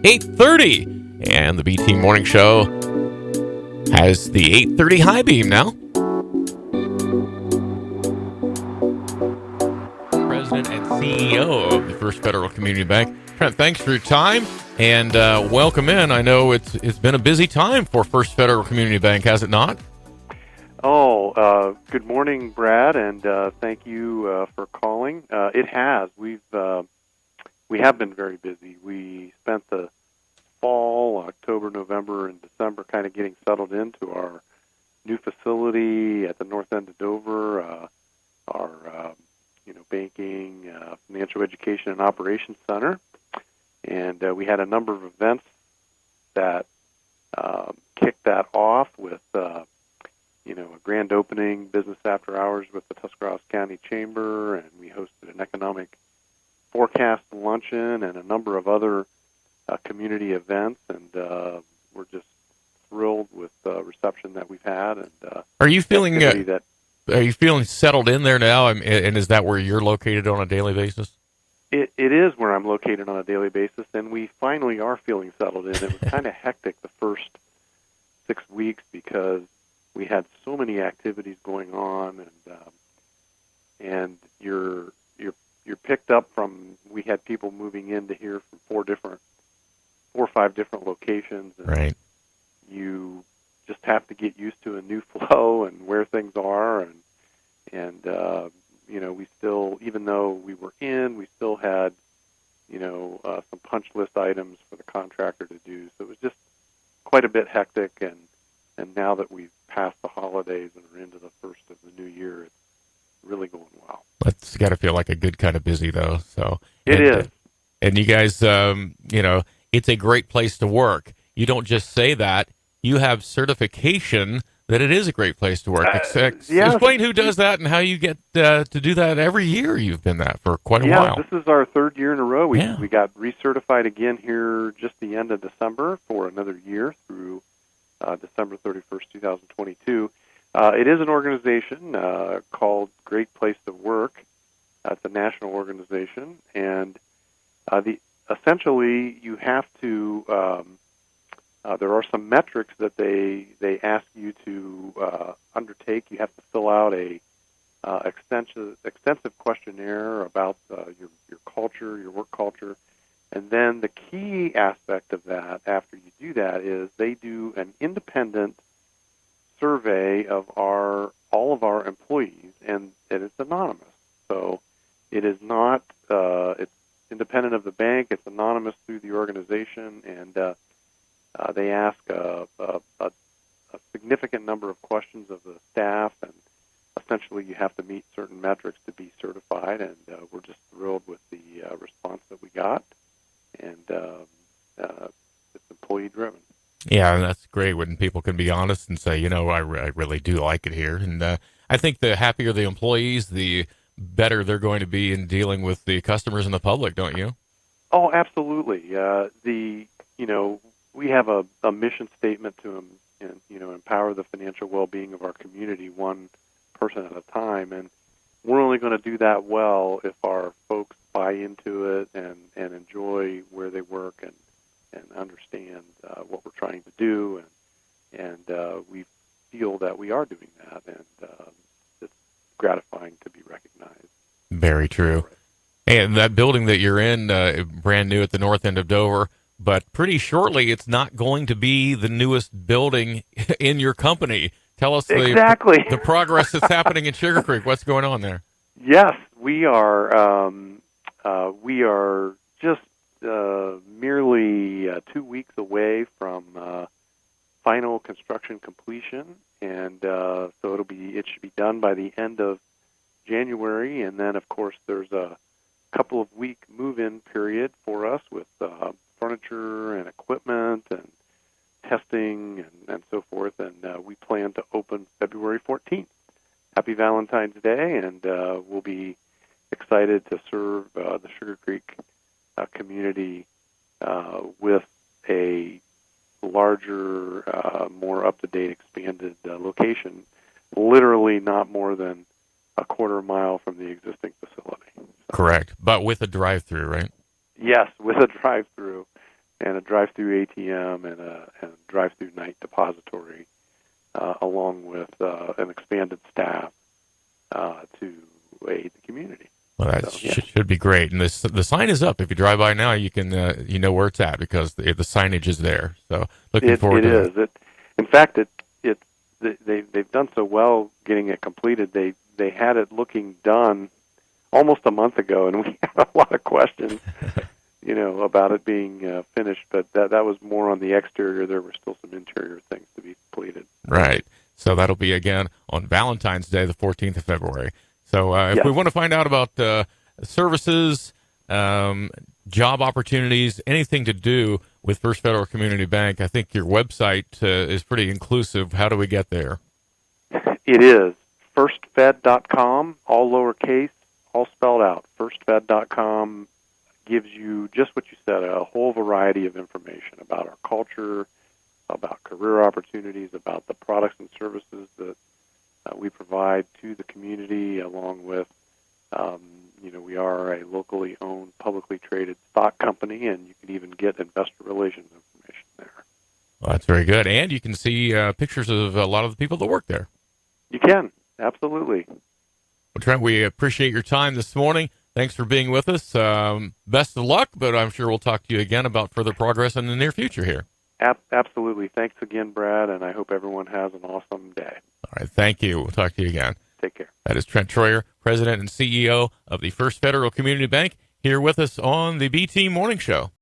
8:30, and the B Team Morning Show has the 8:30 high beam now. President and CEO of the First Federal Community Bank. Trent, thanks for your time and welcome in. I know it's been a busy time for First Federal Community Bank, has it not? Good morning, Brad, and thank you for calling. It has. We have been very busy. We spent the fall, October, November, and December kind of getting settled into our new facility at the north end of Dover, our banking, financial education, and operations center. And we had a number of events that kicked that off with a grand opening, business after hours with the Tuscarawas County Chamber, and we hosted an economic forecast luncheon and a number of other community events, and we're just thrilled with the reception that we've had. And are you feeling settled in there now? And is that where you're located on a daily basis? It is where I'm located on a daily basis, and we finally are feeling settled in. It was kind of hectic the first 6 weeks because we had so many activities going on, and you're picked up from. We had people moving into here from four or five different locations, and right. You just have to get used to a new flow and where things are, and we still, even though we were in, we still had some punch list items for the contractor to do. So it was just quite a bit hectic, and now that we've passed the holidays and are into the first of the new year, it's really going well. It's got to feel like a good kind of busy, though. So it is. And you guys, it's a great place to work. You don't just say that. You have certification that it is a great place to work. Explain who does that and how you get to do that every year. You've been that for quite a while. Yeah, this is our third year in a row. We got recertified again here just the end of December for another year through December 31st, 2022. It is an organization called Great Place to Work. It's a national organization, and essentially you have to. There are some metrics that they ask you to undertake. You have to fill out a extensive questionnaire about your culture, your work culture. And then the key aspect of that, after you do that, is they do an independent survey of all of our employees, and it's anonymous. So it is not it's independent of the bank. It's anonymous through the organization, and they ask a significant number of questions of the staff, and essentially you have to meet certain metrics to be certified. And we're just thrilled with the response that we got. And it's employee driven. Yeah, and that's great when people can be honest and say, I really do like it here. And I think the happier the employees, the better they're going to be in dealing with the customers and the public, don't you? Oh, absolutely. We have a mission statement to empower the financial well-being of our community, one person at a time. And we're only going to do that well if our folks buy into it and enjoy where they work and understand what we're trying to do, and we feel that we are doing that, and it's gratifying to be recognized. Very true. And that building that you're in, brand new at the north end of Dover, but pretty shortly it's not going to be the newest building in your company. Tell us exactly the progress that's happening in Sugar Creek. What's going on there? Yes, we are. We are just merely 2 weeks away from final construction completion, and so it should be done by the end of January. And then, of course, there's a couple of week move-in period for us with furniture and equipment and testing and so forth. And we plan to open February 14th. Happy Valentine's Day, and we'll be excited to serve the Sugar Creek community with a larger, more up-to-date, expanded location, literally not more than a quarter mile from the existing facility. So, correct, but with a drive-through, right? Yes, with a drive-through. and a drive-through ATM and a drive-through night depository, along with an expanded staff to aid the community. Well, that should be great. And the sign is up. If you drive by now, you can you know where it's at because the signage is there. So looking forward to that. It is. In fact, they've done so well getting it completed. They had it looking done almost a month ago, and we had a lot of questions, about it being finished. But that was more on the exterior. There were still some interior things to be completed. Right. So that'll be again on Valentine's Day, the 14th of February. So if we want to find out about services, job opportunities, anything to do with First Federal Community Bank, I think your website is pretty inclusive. How do we get there? It is firstfed.com, all lowercase, all spelled out. Firstfed.com gives you just what you said, a whole variety of information about our culture, about career opportunities, about the products and services that we provide to the community, along with, we are a locally owned, publicly traded stock company, and you can even get investor relations information there. Well, that's very good. And you can see pictures of a lot of the people that work there. You can, absolutely. Well, Trent, we appreciate your time this morning. Thanks for being with us. Best of luck, but I'm sure we'll talk to you again about further progress in the near future here. Absolutely. Thanks again, Brad, and I hope everyone has an awesome day. All right. Thank you. We'll talk to you again. Take care. That is Trent Troyer, President and CEO of the First Federal Community Bank, here with us on the BT Morning Show.